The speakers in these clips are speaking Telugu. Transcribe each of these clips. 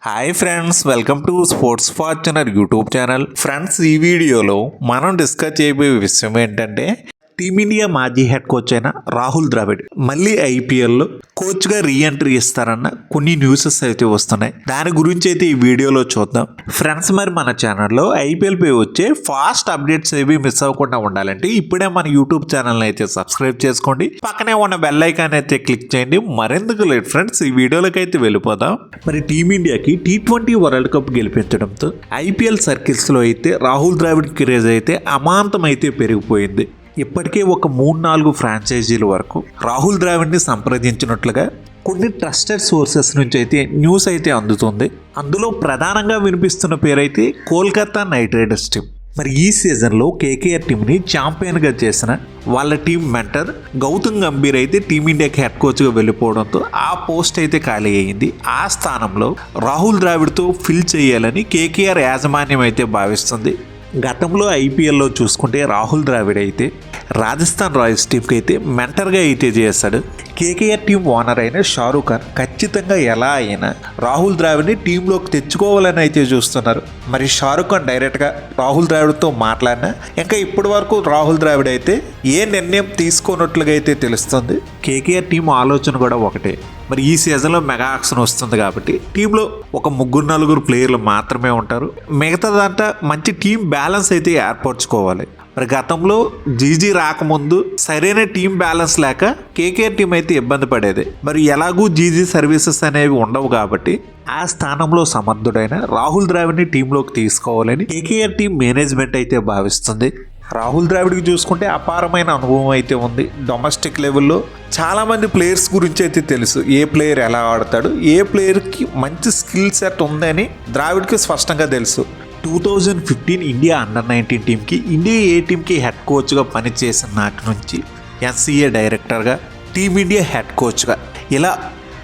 Hi friends, welcome to sports Fortuner YouTube channel. Friends, ఈ వీడియోలో మనం డిస్కస్ చేయబోయే విషయం ఏంటంటే టీమిండియా మాజీ హెడ్ కోచ్ అయిన రాహుల్ ద్రావిడ్ మళ్ళీ ఐపీఎల్లో కోచ్గా రీఎంట్రీ ఇస్తారన్న కొన్ని న్యూసెస్ అయితే వస్తున్నాయి. దాని గురించి అయితే ఈ వీడియోలో చూద్దాం. ఫ్రెండ్స్, మరి మన ఛానల్లో ఐపీఎల్ పై వచ్చే ఫాస్ట్ అప్డేట్స్ ఏవి మిస్ అవ్వకుండా ఉండాలంటే ఇప్పుడే మన యూట్యూబ్ ఛానల్ అయితే సబ్స్క్రైబ్ చేసుకోండి. పక్కనే ఉన్న బెల్ ఐకాన్ అయితే క్లిక్ చేయండి. మరెందుకు లేట్ ఫ్రెండ్స్, ఈ వీడియోలోకి అయితే వెళ్ళిపోదాం. మరి టీమిండియాకి T20 వరల్డ్ కప్ గెలిపించడంతో ఐపీఎల్ సర్కిల్స్లో అయితే రాహుల్ ద్రావిడ్ క్రేజ్ అయితే అమాంతం అయితే పెరిగిపోయింది. ఇప్పటికే ఒక 3-4 ఫ్రాంచైజీల వరకు రాహుల్ ద్రావిడ్ని సంప్రదించినట్లుగా కొన్ని ట్రస్టెడ్ సోర్సెస్ నుంచి అయితే న్యూస్ అయితే అందుతుంది. అందులో ప్రధానంగా వినిపిస్తున్న పేరైతే కోల్కతా నైట్ రైడర్స్ టీం. మరి ఈ సీజన్లో కేకేఆర్ టీంని ఛాంపియన్గా చేసిన వాళ్ళ టీం మెంటర్ గౌతమ్ గంభీర్ అయితే టీమిండియాకి హెడ్ కోచ్గా వెళ్ళిపోవడంతో ఆ పోస్ట్ అయితే ఖాళీ అయ్యింది. ఆ స్థానంలో రాహుల్ ద్రావిడ్తో ఫిల్ చేయాలని కేకేఆర్ యాజమాన్యం అయితే భావిస్తుంది. గతంలో ఐపీఎల్లో చూసుకుంటే రాహుల్ ద్రావిడ్ అయితే రాజస్థాన్ రాయల్స్ టీంకి అయితే మెంటర్గా అయితే చేశాడు. కేకేఆర్ టీం ఓనర్ అయిన షారూక్ ఖాన్ ఖచ్చితంగా ఎలా అయినా రాహుల్ ద్రావిడ్ని టీంలోకి తెచ్చుకోవాలని అయితే చూస్తున్నారు. మరి షారూక్ ఖాన్ డైరెక్ట్గా రాహుల్ ద్రావిడ్తో మాట్లాడినా ఇంకా ఇప్పటి వరకు రాహుల్ ద్రావిడ్ అయితే ఏ నిర్ణయం తీసుకోనట్లుగా అయితే తెలుస్తుంది. కేకేఆర్ టీం ఆలోచన కూడా ఒకటే. మరి ఈ సీజన్లో మెగా ఆక్షన్ వస్తుంది కాబట్టి టీంలో ఒక 3-4 ప్లేయర్లు మాత్రమే ఉంటారు. మిగతాదంతా మంచి టీం బ్యాలెన్స్ అయితే ఏర్పరచుకోవాలి. మరి గతంలో జీజీ రాకముందు సరైన టీం బ్యాలెన్స్ లేక కేకేఆర్ టీం అయితే ఇబ్బంది పడేది. మరి ఎలాగూ జీజీ సర్వీసెస్ అనేవి ఉండవు కాబట్టి ఆ స్థానంలో సమర్థుడైన రాహుల్ ద్రావిడ్ని టీంలోకి తీసుకోవాలని కేకేఆర్ టీం మేనేజ్మెంట్ అయితే భావిస్తుంది. రాహుల్ ద్రావిడ్కి చూసుకుంటే అపారమైన అనుభవం అయితే ఉంది. డొమెస్టిక్ లెవెల్లో చాలామంది ప్లేయర్స్ గురించి అయితే తెలుసు. ఏ ప్లేయర్ ఎలా ఆడతాడు, ఏ ప్లేయర్కి మంచి స్కిల్ సెట్ ఉందని ద్రావిడ్కి స్పష్టంగా తెలుసు. 2015 ఇండియా అండర్-19 టీంకి, ఇండియా ఏ టీంకి హెడ్ కోచ్గా పనిచేసిన నాటి నుంచి ఎన్సీఏ డైరెక్టర్గా, టీమిండియా హెడ్ కోచ్గా ఇలా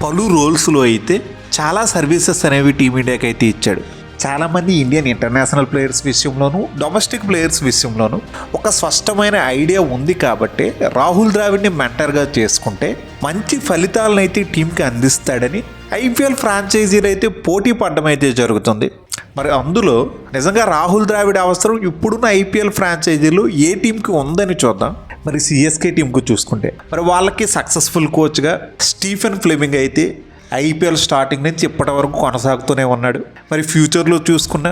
పలు రోల్స్లో అయితే చాలా సర్వీసెస్ అనేవి టీమిండియాకి అయితే ఇచ్చాడు. చాలామంది ఇండియన్ ఇంటర్నేషనల్ ప్లేయర్స్ విషయంలోనూ డొమెస్టిక్ ప్లేయర్స్ విషయంలోనూ ఒక స్పష్టమైన ఐడియా ఉంది కాబట్టి రాహుల్ ద్రావిడ్ని మెంటర్గా చేసుకుంటే మంచి ఫలితాలను అయితే టీంకి అందిస్తాడని ఐపీఎల్ ఫ్రాంచైజీలు అయితే పోటీ పడడం అయితే జరుగుతుంది. మరి అందులో నిజంగా రాహుల్ ద్రావిడ్ అవసరం ఇప్పుడున్న ఐపీఎల్ ఫ్రాంచైజీలు ఏ టీంకి ఉందని చూద్దాం. మరి సిఎస్కే టీంకు చూసుకుంటే మరి వాళ్ళకి సక్సెస్ఫుల్ కోచ్గా స్టీఫెన్ ఫ్లెమింగ్ అయితే ఐపీఎల్ స్టార్టింగ్ నుంచి ఇప్పటి వరకు కొనసాగుతూనే ఉన్నాడు. మరి ఫ్యూచర్లో చూసుకున్న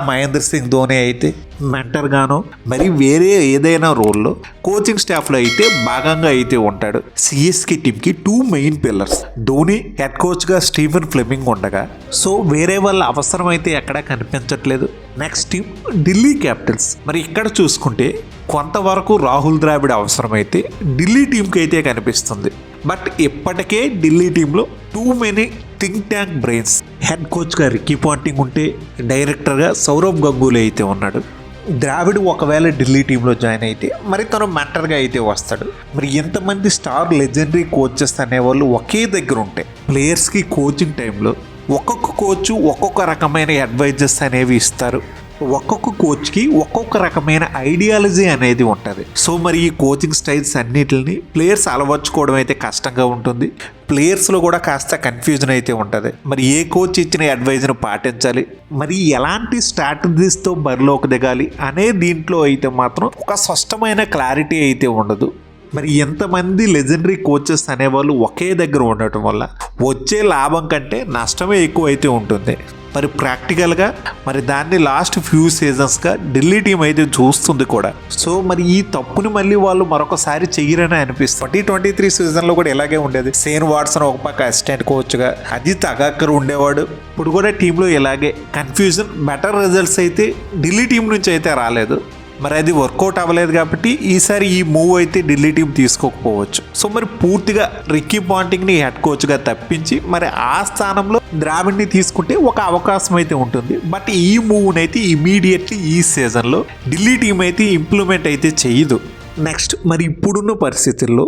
మహేంద్ర సింగ్ ధోని అయితే మెంటర్గానో మరి వేరే ఏదైనా రోల్లో కోచింగ్ స్టాఫ్లో అయితే భాగంగా అయితే ఉంటాడు. సిఎస్కే టీంకి 2 మెయిన్ పిల్లర్స్, ధోని హెడ్ కోచ్గా స్టీఫెన్ ఫ్లెమింగ్ ఉండగా సో వేరే వాళ్ళ అవసరం అయితే ఎక్కడా కనిపించట్లేదు. Next team Delhi Capitals. మరి ఇక్కడ చూసుకుంటే కొంతవరకు రాహుల్ ద్రావిడ్ అవసరమైతే ఢిల్లీ టీంకి అయితే కనిపిస్తుంది. బట్ ఇప్పటికే ఢిల్లీ టీంలో 2 many think tank brains. Head కోచ్గా రిక్కీ పాంటింగ్ ఉంటే డైరెక్టర్గా సౌరవ్ గంగూలీ అయితే ఉన్నాడు. ద్రావిడ్ ఒకవేళ ఢిల్లీ టీంలో జాయిన్ అయితే మరి తను మెంటర్గా అయితే వస్తాడు. మరి ఎంతమంది స్టార్ లెజెండరీ కోచెస్ అనేవాళ్ళు ఒకే దగ్గర ఉంటాయి. ప్లేయర్స్కి కోచింగ్ టైంలో ఒక్కొక్క కోచ్ ఒక్కొక్క రకమైన అడ్వైజెస్ అనేవి ఇస్తారు. ఒక్కొక్క కోచ్కి ఒక్కొక్క రకమైన ఐడియాలజీ అనేది ఉంటుంది. సో మరి ఈ కోచింగ్ స్టైల్స్ అన్నిటిని ప్లేయర్స్ అలవర్చుకోవడం అయితే కష్టంగా ఉంటుంది. ప్లేయర్స్లో కూడా కాస్త కన్ఫ్యూజన్ అయితే ఉంటుంది. మరి ఏ కోచ్ ఇచ్చిన అడ్వైజ్ను పాటించాలి, మరి ఎలాంటి స్ట్రాటజీస్తో బరిలోకి దిగాలి అనే దీంట్లో అయితే మాత్రం ఒక స్పష్టమైన క్లారిటీ అయితే ఉండదు. మరి ఎంతమంది లెజెండరీ కోచెస్ అనేవాళ్ళు ఒకే దగ్గర ఉండటం వల్ల వచ్చే లాభం కంటే నష్టమే ఎక్కువ అయితే ఉంటుంది. మరి ప్రాక్టికల్గా మరి దాన్ని లాస్ట్ ఫ్యూ సీజన్స్గా ఢిల్లీ టీం అయితే చూస్తుంది కూడా. సో మరి ఈ తప్పుని మళ్ళీ వాళ్ళు మరొకసారి చెయ్యరని అనిపిస్తుంది. 2023 సీజన్లో కూడా ఇలాగే ఉండేది. షేన్ వాట్సన్ ఒక పక్క అసిస్టెంట్ కోచ్గా, అజిత్ అగాకర్ ఉండేవాడు. ఇప్పుడు కూడా టీంలో ఇలాగే కన్ఫ్యూజన్. బెటర్ రిజల్ట్స్ అయితే ఢిల్లీ టీం నుంచి అయితే రాలేదు. మరి అది వర్కౌట్ అవ్వలేదు కాబట్టి ఈసారి ఈ మూవ్ అయితే ఢిల్లీ టీం తీసుకోకపోవచ్చు. సో మరి పూర్తిగా రిక్కీ పాంటింగ్ని హెడ్ కోచ్గా తప్పించి మరి ఆ స్థానంలో ద్రావిడ్ని తీసుకుంటే ఒక అవకాశం అయితే ఉంటుంది. బట్ ఈ మూవ్ని అయితే ఇమీడియట్లీ ఈ సీజన్లో ఢిల్లీ టీం అయితే ఇంప్లిమెంట్ అయితే చేయదు. నెక్స్ట్ మరి ఇప్పుడున్న పరిస్థితుల్లో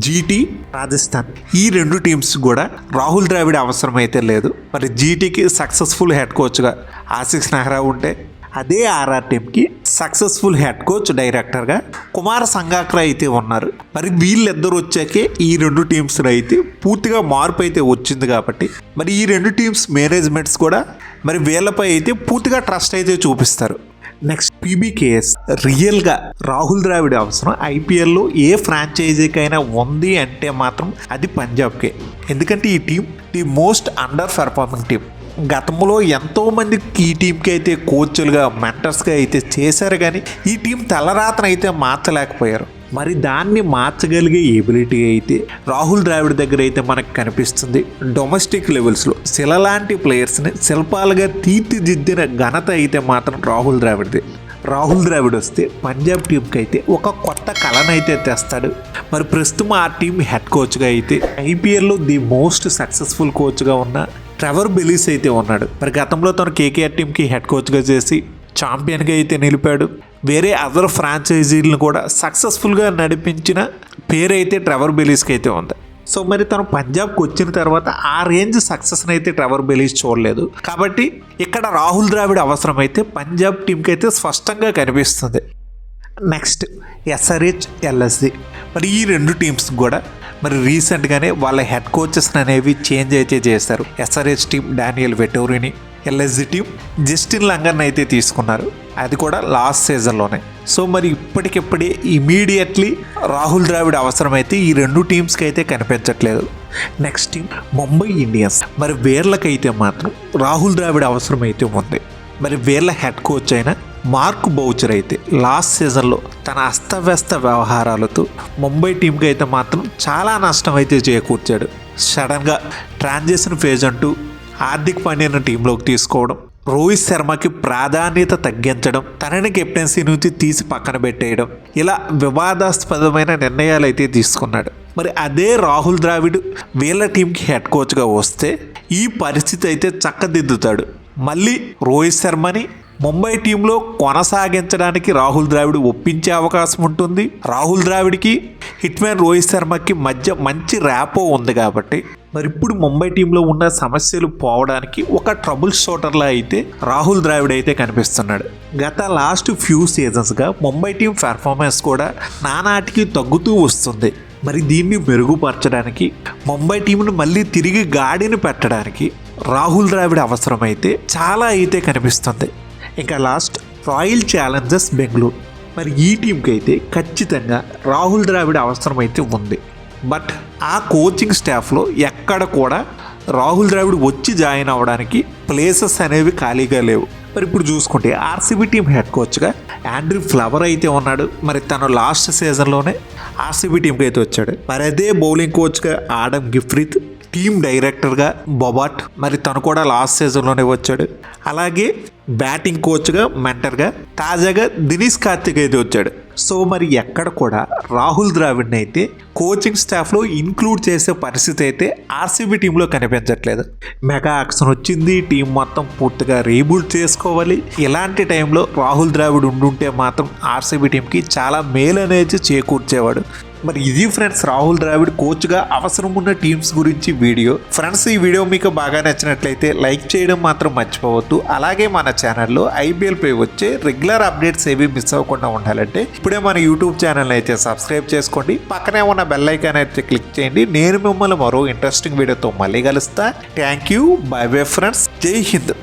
జీటీ, రాజస్థాన్ ఈ 2 టీమ్స్ కూడా రాహుల్ ద్రావిడ్ అవసరం అయితే లేదు. మరి జీటీకి సక్సెస్ఫుల్ హెడ్ కోచ్గా ఆశిష్ నెహ్రా ఉంటే అదే ఆర్ఆర్ టీంకి సక్సెస్ఫుల్ హెడ్ కోచ్ డైరెక్టర్గా కుమార్ సంగాకర్ అయితే ఉన్నారు. మరి వీళ్ళిద్దరు వచ్చాకే ఈ రెండు టీమ్స్ అయితే పూర్తిగా మార్పు అయితే వచ్చింది కాబట్టి మరి ఈ రెండు టీమ్స్ మేనేజ్మెంట్స్ కూడా మరి వీళ్ళపై అయితే పూర్తిగా ట్రస్ట్ అయితే చూపిస్తారు. Next PBKS. రియల్గా రాహుల్ ద్రావిడ్ అవసరం ఐపీఎల్లో ఏ ఫ్రాంచైజీకైనా ఉంది అంటే మాత్రం అది పంజాబ్కే. ఎందుకంటే ఈ team the most under performing team. గతంలో ఎంతోమంది ఈ టీంకి అయితే కోచ్లుగా మెంటర్స్గా అయితే చేశారు, కానీ ఈ టీం తలరాతను అయితే మార్చలేకపోయారు. మరి దాన్ని మార్చగలిగే ఎబిలిటీ అయితే రాహుల్ ద్రావిడ్ దగ్గర అయితే మనకు కనిపిస్తుంది. డొమెస్టిక్ లెవెల్స్లో శిలలాంటి ప్లేయర్స్ని శిల్పాలుగా తీర్చిదిద్దిన ఘనత అయితే మాత్రం రాహుల్ ద్రావిడ్ది. రాహుల్ ద్రావిడ్ వస్తే పంజాబ్ టీంకి అయితే ఒక కొత్త కళనైతే తెస్తాడు. మరి ప్రస్తుతం ఆ టీం హెడ్ కోచ్గా అయితే ఐపీఎల్లో ది మోస్ట్ సక్సెస్ఫుల్ కోచ్గా ఉన్న ట్రెవర్ బెలీస్ అయితే ఉన్నాడు. మరి గతంలో తను కేకేఆర్ టీంకి హెడ్ కోచ్గా చేసి ఛాంపియన్గా అయితే నిలిపాడు. వేరే అదర్ ఫ్రాంచైజీలను కూడా సక్సెస్ఫుల్గా నడిపించిన పేరైతే ట్రెవర్ బెలీస్కి అయితే ఉంది. సో మరి తను పంజాబ్కి వచ్చిన తర్వాత ఆ రేంజ్ సక్సెస్ని అయితే ట్రెవర్ బెలీస్ చూడలేదు. కాబట్టి ఇక్కడ రాహుల్ ద్రావిడ్ అవసరం అయితే పంజాబ్ టీంకి అయితే స్పష్టంగా కనిపిస్తుంది. Next SRH, LSG. మరి ఈ రెండు టీమ్స్ కూడా మరి రీసెంట్గానే వాళ్ళ హెడ్ కోచెస్ అనేవి చేంజ్ అయితే చేశారు. ఎస్ఆర్హెచ్ టీం డానియల్ వెటోరిని, ఎల్ఎస్జి టీం జస్టిన్ లంగర్ని అయితే తీసుకున్నారు. అది కూడా లాస్ట్ సీజన్లోనే. సో మరి ఇప్పటికిప్పుడే ఇమీడియట్లీ రాహుల్ ద్రావిడ్ అవసరమైతే ఈ రెండు టీమ్స్కి అయితే కనిపించట్లేదు. Next team Mumbai Indians. మరి వీళ్ళకైతే మాత్రం రాహుల్ ద్రావిడ్ అవసరం అయితే ఉంది. మరి వీళ్ళ హెడ్ కోచ్ అయిన మార్క్ బౌచర్ అయితే లాస్ట్ సీజన్లో తన అస్తవ్యస్త వ్యవహారాలతో ముంబై టీంకి అయితే మాత్రం చాలా నష్టం అయితే చేకూర్చాడు. సడన్గా ట్రాన్సిషన్ ఫేజ్ అంటూ హార్దిక్ పాండ్యాను టీంలోకి తీసుకోవడం, రోహిత్ శర్మకి ప్రాధాన్యత తగ్గించడం, తనని కెప్టెన్సీ నుంచి తీసి పక్కన పెట్టేయడం, ఇలా వివాదాస్పదమైన నిర్ణయాలు అయితే తీసుకున్నాడు. మరి అదే రాహుల్ ద్రావిడ్ వీళ్ళ టీంకి హెడ్ కోచ్గా వస్తే ఈ పరిస్థితి అయితే చక్కదిద్దుతాడు. మళ్ళీ రోహిత్ శర్మని ముంబై టీంలో కొనసాగించడానికి రాహుల్ ద్రావిడ్ ఒప్పించే అవకాశం ఉంటుంది. రాహుల్ ద్రావిడ్కి హిట్ మ్యాన్ రోహిత్ శర్మకి మధ్య మంచి ర్యాపో ఉంది కాబట్టి మరి ఇప్పుడు ముంబై టీంలో ఉన్న సమస్యలు పోవడానికి ఒక ట్రబుల్ షూటర్లా అయితే రాహుల్ ద్రావిడ్ అయితే కనిపిస్తున్నాడు. గత లాస్ట్ ఫ్యూ సీజన్స్గా ముంబై టీం పెర్ఫార్మెన్స్ కూడా నానాటికి తగ్గుతూ వస్తుంది. మరి దీన్ని మెరుగుపరచడానికి ముంబై టీంను మళ్ళీ తిరిగి గాడిని పెట్టడానికి రాహుల్ ద్రావిడ్ అవసరమైతే చాలా అయితే కనిపిస్తుంది. ఇంకా లాస్ట్ రాయల్ ఛాలెంజర్స్ బెంగళూరు. మరి ఈ టీంకి అయితే ఖచ్చితంగా రాహుల్ ద్రావిడ్ అవసరమైతే ఉంది. బట్ ఆ కోచింగ్ స్టాఫ్లో ఎక్కడ కూడా రాహుల్ ద్రావిడ్ వచ్చి జాయిన్ అవ్వడానికి ప్లేసెస్ అనేవి ఖాళీగా లేవు. మరి ఇప్పుడు చూసుకుంటే ఆర్సీబీ టీం హెడ్ కోచ్గా ఆండ్రూ ఫ్లవర్ అయితే ఉన్నాడు. మరి తను లాస్ట్ సీజన్లోనే ఆర్సీబీ టీంకి అయితే వచ్చాడు. మరి అదే బౌలింగ్ కోచ్గా ఆడమ్ గిఫ్రిత్, టీమ్ డైరెక్టర్గా బొబాట్, మరి తను కూడా లాస్ట్ సీజన్లోనే వచ్చాడు. అలాగే బ్యాటింగ్ కోచ్గా మెంటర్గా తాజాగా దినేష్ కార్తిక్ అయితే వచ్చాడు. సో మరి ఎక్కడ కూడా రాహుల్ ద్రావిడ్ని అయితే కోచింగ్ స్టాఫ్లో ఇంక్లూడ్ చేసే పరిస్థితి అయితే ఆర్సీబీ టీంలో కనిపించట్లేదు. మెగా యాక్షన్ వచ్చింది, టీం మొత్తం పూర్తిగా రీబూట్ చేసుకోవాలి. ఇలాంటి టైంలో రాహుల్ ద్రావిడ్ ఉండుంటే మాత్రం ఆర్సీబీ టీంకి చాలా మేలు అనేది చేకూర్చేవాడు. మరి ఇది ఫ్రెండ్స్ రాహుల్ ద్రావిడ్ కోచ్గా అవసరం ఉన్న టీమ్స్ గురించి వీడియో. ఫ్రెండ్స్ ఈ వీడియో మీకు బాగా నచ్చినట్లయితే లైక్ చేయడం మాత్రం మర్చిపోవద్దు. అలాగే మన ఛానల్లో ఐపీఎల్ పై వచ్చే రెగ్యులర్ అప్డేట్స్ ఏవి మిస్ అవ్వకుండా ఉండాలంటే ఇప్పుడే మన యూట్యూబ్ ఛానల్ అయితే సబ్స్క్రైబ్ చేసుకోండి. పక్కనే ఉన్న బెల్ ఐకాన్ అయితే క్లిక్ చేయండి. నేను మిమ్మల్ని మరో ఇంట్రెస్టింగ్ వీడియోతో మళ్ళీ కలుస్తా. Thank you, by bye friends, జై హింద్.